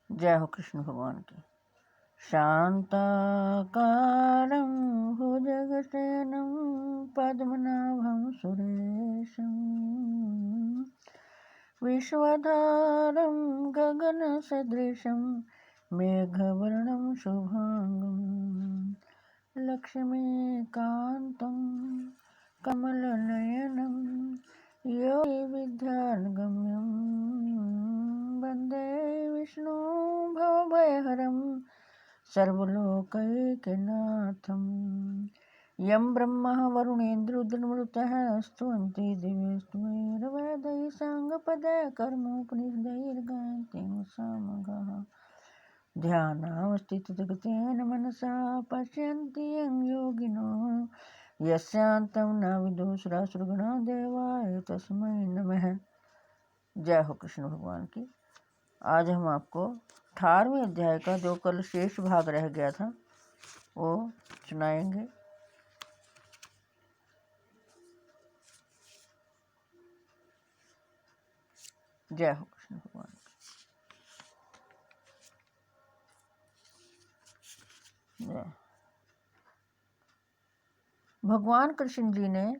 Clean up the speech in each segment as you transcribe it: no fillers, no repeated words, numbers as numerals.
जय हो कृष्ण भगवान की। शांताकारं भुजगशयनं पद्मनाभं सुरेशं विश्वधारं गगनसदृशं मेघवर्णं शुभांगं लक्ष्मीकान्तं कमलनयनं योगिविद्यागम्यं वन्दे विष्णु भवभयहरं सर्वलोकैकनाथं। यं ब्रह्मा वरुणेन्द्रुर्मरुतः स्तुवन्ति दिव्यैस्तुवैर्वेदैः साङ्गपदकर्मोपनिषदैर्गायन्ति सामगाः। ध्यानावस्थितजगतेन मनसा पश्यन्ति यं योगिनो यस्यान्तं न विदुषुरासुरगणा देवाय तस्मै नमः। जय हो कृष्ण भगवान की। आज हम आपको 18वें अध्याय का जो कल शेष भाग रह गया था वो सुनाएंगे। जय हो कृष्ण भगवान की। जय। भगवान कृष्ण जी ने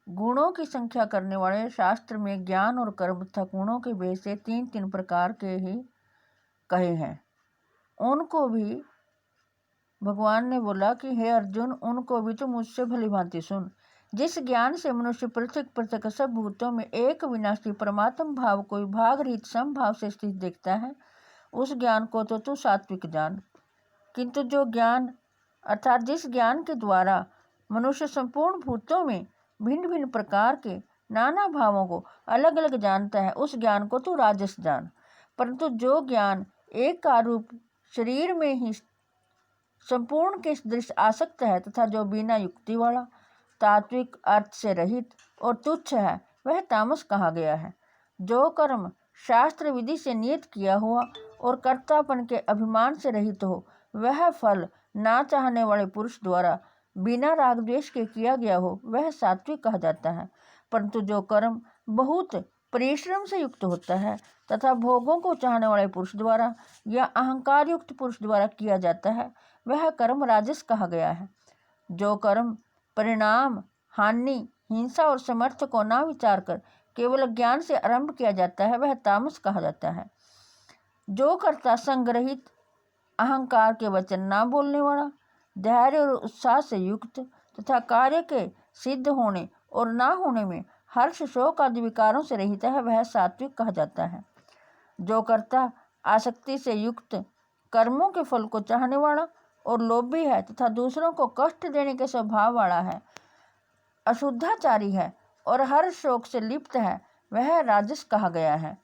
गुणों की संख्या करने वाले शास्त्र में ज्ञान और कर्म तथा गुणों के भेद से तीन प्रकार के ही कहे हैं। उनको भी भगवान ने बोला कि हे अर्जुन, उनको भी तो मुझसे भली भांति सुन। जिस ज्ञान से मनुष्य पृथक पृथक सब भूतों में एक विनाशी परमात्म भाव को विभाग रहित समभाव से स्थित देखता है, उस ज्ञान को तो तू सात्विक जान। किंतु जो ज्ञान अर्थात जिस ज्ञान के द्वारा मनुष्य संपूर्ण भूतों में भिन्न भिन्न प्रकार के नाना भावों को अलग अलग जानता है, उस ज्ञान को तू राजस जान। परंतु जो ज्ञान एक कारूप शरीर में ही संपूर्ण के दृश्य आसक्त है तथा जो बिना युक्ति वाला तात्विक अर्थ से रहित और तुच्छ है, वह तामस कहा गया है। जो कर्म शास्त्र विधि से नियत किया हुआ और कर्तापन के अभिमान से रहित हो, वह फल ना चाहने वाले पुरुष द्वारा बिना राग द्वेष के किया गया हो, वह सात्विक कहा जाता है। परंतु जो कर्म बहुत परिश्रम से युक्त होता है तथा भोगों को चाहने वाले पुरुष द्वारा या अहंकार युक्त पुरुष द्वारा किया जाता है, वह कर्म राजस कहा गया है। जो कर्म परिणाम, हानि, हिंसा और समर्थ को ना विचार कर केवल ज्ञान से आरंभ किया जाता है, वह तामस कहा जाता है। जो कर्ता संग्रहित, अहंकार के वचन ना बोलने वाला, धैर्य और उत्साह से युक्त तथा कार्य के सिद्ध होने और ना होने में हर्ष शोक आदि विकारों से रहित है, वह सात्विक कहा जाता है। जो कर्ता आसक्ति से युक्त, कर्मों के फल को चाहने वाला और लोभी है तथा दूसरों को कष्ट देने के स्वभाव वाला है, अशुद्धाचारी है और हर शोक से लिप्त है, वह राजस कहा गया है।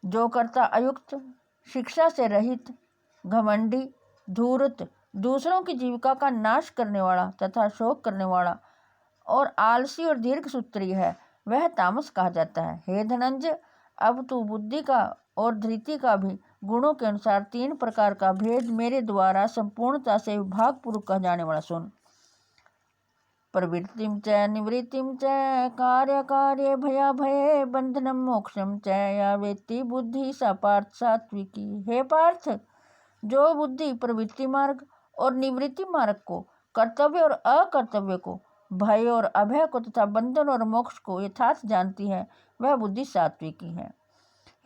जो कर्ता अयुक्त, शिक्षा से रहित, घमंडी, धूर्त, दूसरों की जीविका का नाश करने वाला तथा शोक करने वाला और आलसी और दीर्घसूत्री है, वह तामस कहा जाता है। हे धनंजय, अब तू बुद्धि का और धृति का भी गुणों के अनुसार 3 प्रकार का भेद मेरे द्वारा संपूर्णता से विभाग पूर्वक कहा जाने वाला सुन। प्रवृत्तिम च निवृत्तिम च कार्य कार्य भया भये बंधनम मोक्षम च या वेत्ति बुद्धि सा पार्थ सात्विकी। हे पार्थ, जो बुद्धि प्रवृत्ति मार्ग और निवृत्ति मार्ग को, कर्तव्य और अकर्तव्य को, भय और अभय को तथा बंधन और मोक्ष को यथार्थ जानती है, वह बुद्धि सात्विकी है।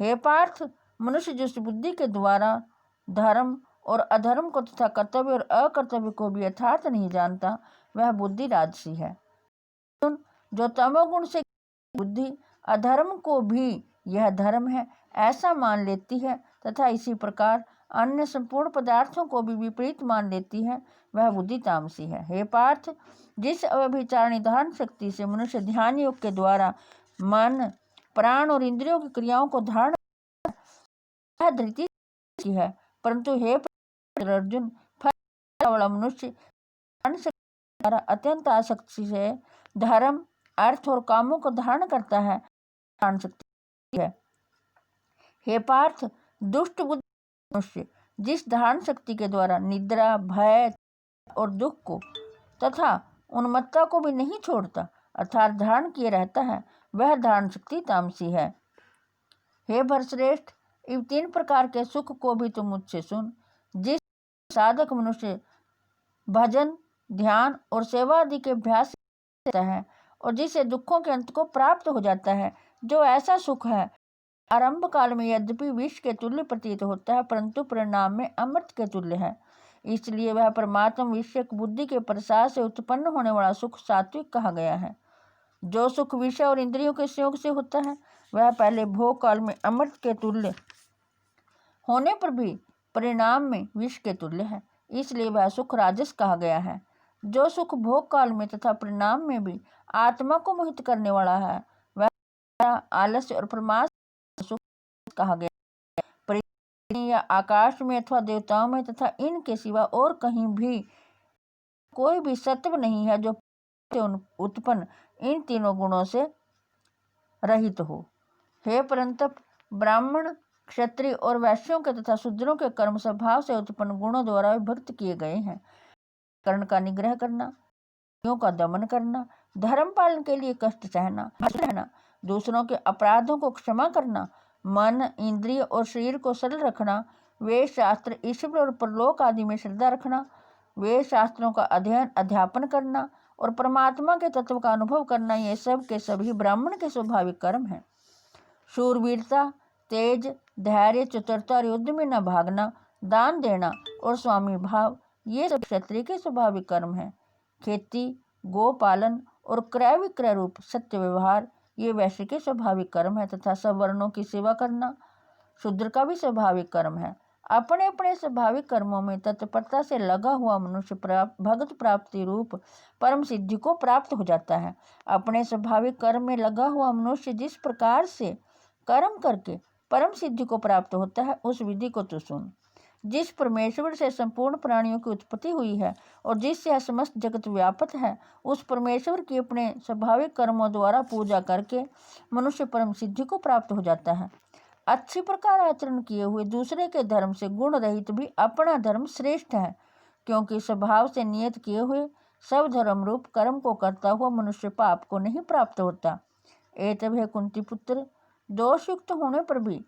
हे पार्थ, मनुष्य जिस बुद्धि के द्वारा धर्म और अधर्म को तथा कर्तव्य और अकर्तव्य को भी यथार्थ नहीं जानता, वह बुद्धि राजसी है। जो तमोगुण से बुद्धि अधर्म को भी यह धर्म है ऐसा मान लेती है तथा इसी प्रकार अन्य संपूर्ण पदार्थों को भी विपरीत मान लेती है, वह बुद्धि तामसी है। हे पार्थ, जिस अव्यभिचारिणी धारण शक्ति से मनुष्य ध्यान योग के द्वारा मन, प्राण और इंद्रियों की क्रियाओं को धारण वह धृति की है। परंतु हे अर्जुन, वाला मनुष्य अत्यंत आसक्ति से धर्म, अर्थ और कामों को धारण करता है, धारण शक्ति है। हे पार्थ, दुष्ट बुद्धि मनुष्य जिस धारण शक्ति के द्वारा निद्रा, भय और दुख को तथा उन्मत्ता को भी नहीं छोड़ता अर्थात धारण किए रहता है, वह धारण शक्ति तामसी है। हे भरश्रेष्ठ, इन 3 प्रकार के सुख को भी तुम मुझसे सुन। जिस साधक मनुष्य भजन, ध्यान और सेवा आदि के अभ्यास से रहता है और जिसे दुखों के अंत को प्राप्त हो जाता है, जो ऐसा सुख है आरंभ काल में यद्यपि विष के तुल्य प्रतीत होता है, परंतु परिणाम में अमृत के तुल्य है। इसलिए वह परमात्मा विषयक बुद्धि के प्रसाद से उत्पन्न होने वाला सुख सात्विक कहा गया है। जो सुख विषय और इंद्रियों के संयोग से होता है, वह पहले भोग काल में अमृत के तुल्य होने पर भी परिणाम में विष के तुल्य है, इसलिए वह सुख राजस कहा गया है। जो सुख भोग काल में तथा परिणाम में भी आत्मा को मोहित करने वाला है, वह आलस्य और प्रमाद सुख कहा गया है। पृथ्वी या आकाश में अथवा देवताओं में तथा इनके सिवा और कहीं भी कोई भी सत्व नहीं है जो उत्पन्न इन तीनों गुणों से रहित हो। हे परंतप, ब्राह्मण, क्षत्रिय और वैश्यों के तथा शूद्रों के कर्म स्वभाव से उत्पन्न गुणों द्वारा विभक्त किए गए हैं। कर्ण का निग्रह करना, इंद्रियों का दमन करना, धर्म पालन के लिए कष्ट सहना, दूसरों के अपराधों को क्षमा करना, मन, इंद्रिय और शरीर को सरल रखना, वेद शास्त्र, ईश्वर और परलोक आदि में श्रद्धा रखना, वेद शास्त्रों का अध्ययन अध्यापन करना और परमात्मा के तत्व का अनुभव करना, ये सब के सभी ब्राह्मण के स्वाभाविक कर्म हैं। शूरवीरता, तेज, धैर्य, चतुरता और युद्ध में न भागना, दान देना और स्वामी भाव, ये सब क्षत्रिय के स्वाभाविक कर्म हैं। खेती, गोपालन और क्रय विक्रय रूप सत्य व्यवहार, ये वैश्य के स्वाभाविक कर्म है तथा सब वर्णों की सेवा करना शूद्र का भी स्वाभाविक कर्म है। अपने अपने स्वाभाविक कर्मों में तत्परता से लगा हुआ मनुष्य भगत प्राप्ति रूप परम सिद्धि को प्राप्त हो जाता है। अपने स्वाभाविक कर्म में लगा हुआ मनुष्य जिस प्रकार से कर्म करके परम सिद्धि को प्राप्त होता है, उस विधि को तो सुन। जिस परमेश्वर से संपूर्ण प्राणियों की उत्पत्ति हुई है और जिससे समस्त जगत व्यापक है, उस परमेश्वर की अपने स्वाभाविक कर्मों द्वारा पूजा करके मनुष्य परम सिद्धि को प्राप्त हो जाता है। अच्छी प्रकार आचरण किए हुए दूसरे के धर्म से गुण रहित भी अपना धर्म श्रेष्ठ है, क्योंकि स्वभाव से नियत किए हुए सब धर्म रूप कर्म को करता हुआ मनुष्य पाप को नहीं प्राप्त होता। एतव हे कुंती पुत्र, दोषयुक्त होने पर भी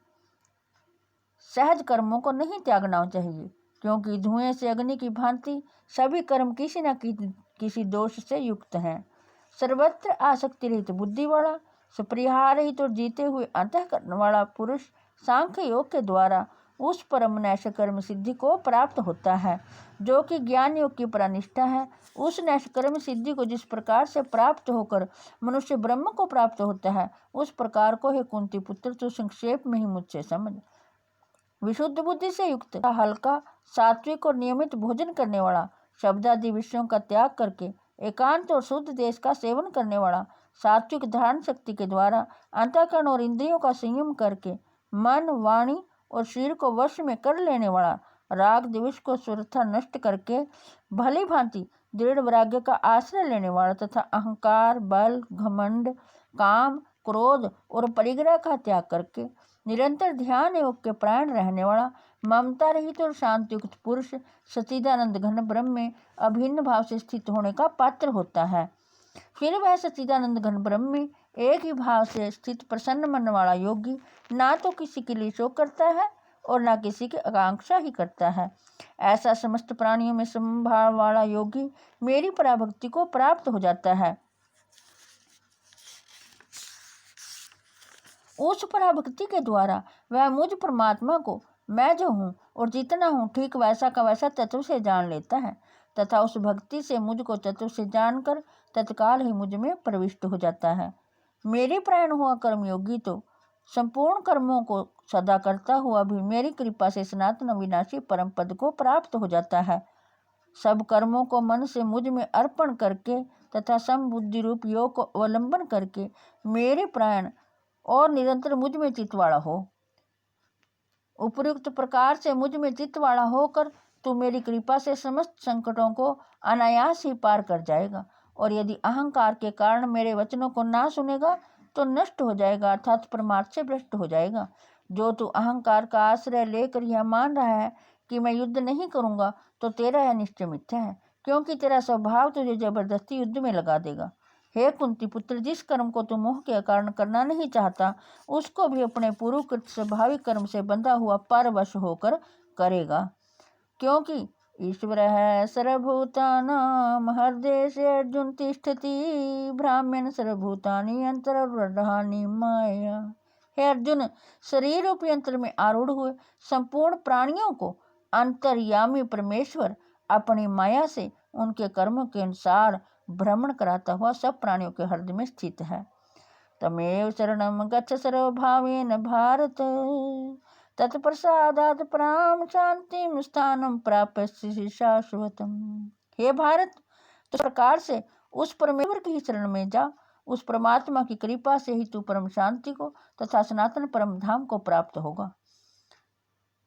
सहज कर्मों को नहीं त्यागना चाहिए, क्योंकि धुएं से अग्नि की भांति सभी कर्म किसी न किसी दोष से युक्त हैं। सर्वत्र आसक्ति रहित बुद्धि वाला, सपरिहार रहित और जीते हुए अंतःकरण वाला पुरुष सांख्य योग के द्वारा उस परम नैश कर्म सिद्धि को प्राप्त होता है जो कि ज्ञान योग की प्रानिष्ठा है। उस नैश कर्म सिद्धि को जिस प्रकार से प्राप्त होकर मनुष्य ब्रह्म को प्राप्त होता है, उस प्रकार को हे कुंती पुत्र तू संक्षेप में ही मुझसे समझ। विशुद्ध बुद्धि से युक्त, हल्का, सात्विक और नियमित भोजन करने वाला, शब्दादि विषयों का त्याग करके एकांत और शुद्ध देश का सेवन करने वाला, सात्विक धारण शक्ति के द्वारा अंतःकरण और इंद्रियों का संयम करके मन, वाणी और शरीर को वश में कर लेने वाला, राग द्वेष को सर्वथा नष्ट करके भली भांति दृढ़ वैराग्य का आश्रय लेने वाला तथा अहंकार, बल, घमंड, काम, क्रोध और परिग्रह का त्याग करके निरंतर ध्यान योग के प्राण रहने वाला, ममता रहित और शांतियुक्त पुरुष सच्चिदानंद घन ब्रह्म में अभिन्न भाव से स्थित होने का पात्र होता है। फिर वह सच्चिदानंद घन ब्रह्म में एक ही भाव से स्थित प्रसन्न मन वाला योगी ना तो किसी के लिए शोक करता है और ना किसी की आकांक्षा ही करता है। ऐसा समस्त प्राणियों में समभाव वाला योगी मेरी पराभक्ति को प्राप्त हो जाता है। उस पराभक्ति के द्वारा वह मुझ परमात्मा को मैं जो हूँ और जितना हूँ ठीक वैसा का वैसा तत्व से जान लेता है तथा उस भक्ति से मुझको तत्व से जानकर तत्काल ही मुझ में प्रविष्ट हो जाता है। मेरे प्राण हुआ कर्मयोगी तो संपूर्ण कर्मों को सदा करता हुआ भी मेरी कृपा से सनातन अविनाशी परम पद को प्राप्त हो जाता है। सब कर्मों को मन से मुझ में अर्पण करके तथा समबुद्धि रूप योग को अवलंबन करके मेरे प्राण और निरंतर मुझ में चित्त वाला हो। उपयुक्त प्रकार से मुझ में चित्त वाला होकर तू मेरी कृपा से समस्त संकटों को अनायास ही पार कर जाएगा, और यदि अहंकार के कारण मेरे वचनों को ना सुनेगा तो नष्ट हो जाएगा अर्थात परमार्थ से भ्रष्ट हो जाएगा। जो तू अहंकार का आश्रय लेकर यह मान रहा है कि मैं युद्ध नहीं करूंगा, तो तेरा यह निश्चय मिथ्या है, क्योंकि तेरा स्वभाव तुझे जबरदस्ती युद्ध में लगा देगा। हे कुंती पुत्र, जिस कर्म को तू मोह के कारण करना नहीं चाहता, उसको भी अपने पूर्वकृत स्वाभाविक कर्म से बंधा हुआ परवश होकर करेगा। क्योंकि ईश्वर है सर्वभूतानां हृदय से अर्जुन तिष्ठति ब्राह्मण सर्वभूतानि अंतर्वृहानि माया। हे अर्जुन, शरीर रूपी यंत्र में आरूढ़ हुए संपूर्ण प्राणियों को अंतर्यामी परमेश्वर अपनी माया से उनके कर्मों के अनुसार भ्रमण कराता हुआ सब प्राणियों के हृदय में स्थित है। तमेव शरणं गच्छ सर्वभावेन भारत, तत्प्रसादात् परां शांतिं स्थानं प्राप्स्यसि शाश्वतम्। हे भारत, तो प्रकार से उस परमेश्वर की शरण में जा, उस परमात्मा की कृपा से ही तू परम शांति को तथा सनातन परम धाम को प्राप्त होगा।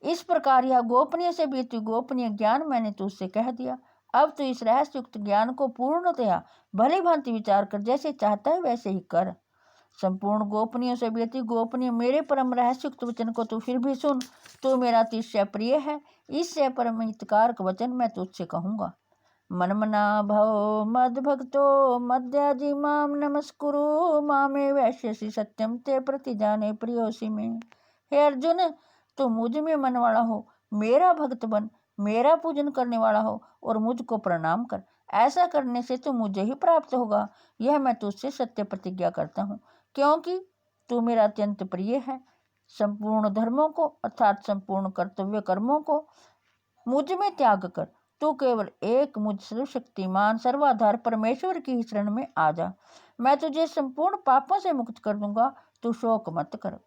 इस प्रकार यह गोपनीय से भी अति गोपनीय ज्ञान मैंने तुझसे कह दिया। अब तो इस रहस्युक्त ज्ञान को पूर्णतया भली भांति विचार कर जैसे चाहता है वैसे ही कर। संपूर्ण गोपनीय से भी अति गोपनीय मेरे परम रहस्युक्त वचन को तू फिर भी सुन। तू मेरा अतिशय प्रिय है, इससे परम हितकारक वचन मैं तुझसे कहूँगा। मनमना भव मद भक्तो मद्याजी माम नमस्कुरु मामे वैश्यसि सत्यम ते प्रति जाने प्रियोसी में। हे अर्जुन, तो मुझ में मन वाला हो, मेरा भक्त बन, मेरा पूजन करने वाला हो और मुझको प्रणाम कर। ऐसा करने से तो मुझे ही प्राप्त होगा, यह मैं तुझसे सत्य प्रतिज्ञा करता हूँ। क्योंकि तू मेरा अत्यंत प्रिय है। संपूर्ण धर्मों को अर्थात संपूर्ण कर्तव्य कर्मों को मुझ में त्याग कर तू केवल एक मुझ सर्वशक्तिमान सर्वाधार परमेश्वर की शरण में आ जा। मैं तुझे संपूर्ण पापों से मुक्त कर दूंगा, तू शोक मत कर।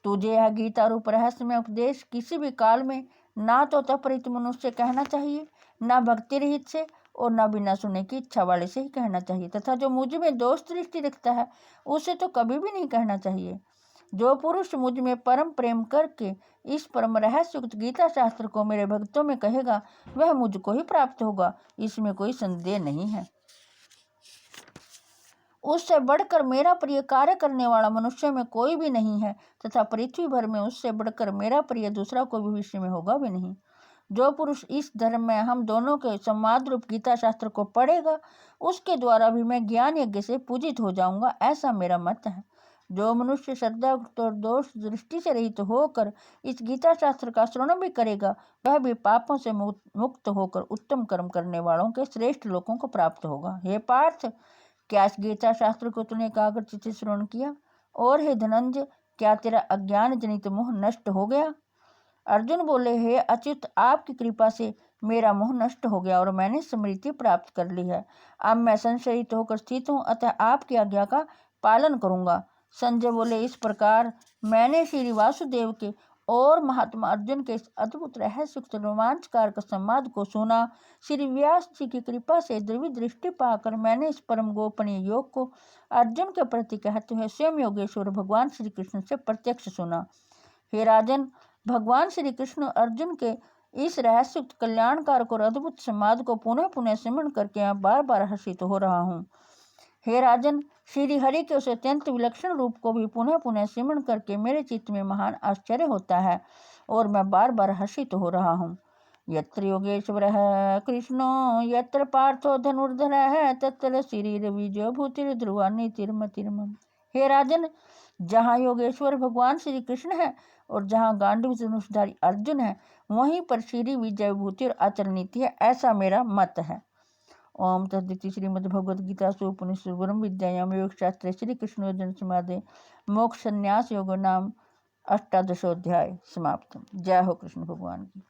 तुझे यह गीता रूप रहस्य में उपदेश किसी भी काल में ना तो तपरित मनुष्य कहना चाहिए, ना भक्ति रहित से और ना बिना सुनने की इच्छा वाले से ही कहना चाहिए, तथा जो मुझ में दोष दृष्टि रखता है उसे तो कभी भी नहीं कहना चाहिए। जो पुरुष मुझ में परम प्रेम करके इस परम रहस्युक्त गीता शास्त्र को मेरे भक्तों में कहेगा, वह मुझको ही प्राप्त होगा, इसमें कोई संदेह नहीं है। उससे बढ़कर मेरा प्रिय कार्य करने वाला मनुष्य में कोई भी नहीं है, तथा पृथ्वी भर में उससे बढ़कर मेरा प्रिय दूसरा कोई भविष्य में होगा भी नहीं। जो पुरुष इस धर्म में हम दोनों के संवाद रूप गीता शास्त्र को पढ़ेगा, उसके द्वारा भी मैं ज्ञान यज्ञ से पूजित हो जाऊंगा, ऐसा मेरा मत है। जो मनुष्य श्रद्धा और दोष दृष्टि से रहित होकर इस गीता शास्त्र का श्रवण भी करेगा, वह भी पापों से मुक्त होकर उत्तम कर्म करने वालों के श्रेष्ठ लोगों को प्राप्त होगा। हे पार्थ, क्या इस गीता शास्त्र को तूने एकाग्रचित्त से श्रवण किया? और हे धनंजय, क्या तेरा अज्ञान जनित मोह नष्ट हो गया? अर्जुन बोले, हे अच्युत, आपकी कृपा से मेरा मोह नष्ट हो गया और मैंने स्मृति प्राप्त कर ली है। अब मैं संशयित होकर स्थित हूँ, अतः आपकी आज्ञा का पालन करूंगा। संजय बोले, इस प्रकार मैंने श्री वासुदेव के और महात्मा अर्जुन के इस अद्भुत रहस्युक्त रोमांचकारक संवाद को सुना। श्री व्यास जी की कृपा से दिव्य दृष्टि पाकर मैंने इस परम गोपनीय योग को अर्जुन के प्रति कहते हुए स्वयं योगेश्वर भगवान श्री कृष्ण से प्रत्यक्ष सुना। हे राजन, भगवान श्री कृष्ण अर्जुन के इस रहस्युक्त कल्याणकारक और अद्भुत संवाद को पुनः पुनः स्मरण करके मैं बार बार हर्षित हो रहा हूँ। हे राजन, श्री हरि के उस अत्यंत विलक्षण रूप को भी पुनः पुनः स्मरण करके मेरे चित्त में महान आश्चर्य होता है और मैं बार बार हर्षित हो रहा हूँ। यत्र योगेश्वर है कृष्णो यत्र पार्थो धनुर्धर है तत्र शरीर विजय भूतिर ध्रुवा नीतिर्मतिर्मम। हे राजन, जहाँ योगेश्वर भगवान श्री कृष्ण है और जहाँ गांडीव धनुषधारी अर्जुन है, वहीं पर श्री विजय भूति और आचरण नीति है, ऐसा मेरा मत है। ओम तद्दिति श्रीमद्भगवद्गीता उपनिषद ब्रह्म विद्यायाम योग शास्त्र श्री कृष्ण अर्जुन संवादे मोक्ष संन्यास योग नाम 18 समाप्त। जय हो कृष्ण भगवान की।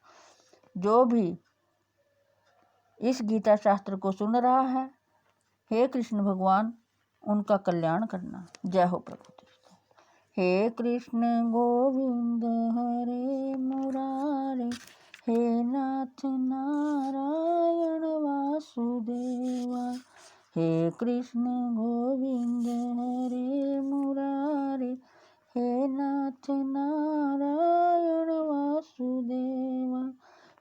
जो भी इस गीता शास्त्र को सुन रहा है, हे कृष्ण भगवान उनका कल्याण करना। जय हो प्रभु। हे कृष्ण गोविंद हरे मुरारे, हे नाथ नारायण वासुदेवाय। हे कृष्ण गोविंद हरे मुरारे, हे नाथ नारायण वासुदेवाय।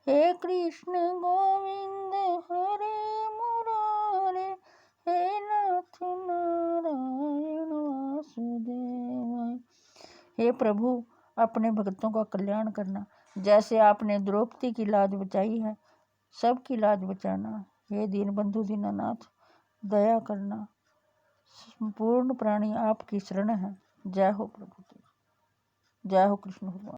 हे कृष्ण गोविंद हरे मुरारे, हे नाथ नारायण वासुदेवाय। हे प्रभु, अपने भक्तों का कल्याण करना। जैसे आपने द्रौपदी की लाज बचाई है, सबकी लाज बचाना। हे दीनबंधु दीनानाथ, दया करना, संपूर्ण प्राणी आपकी शरण है। जय हो प्रभु की, जय हो कृष्ण भगवान।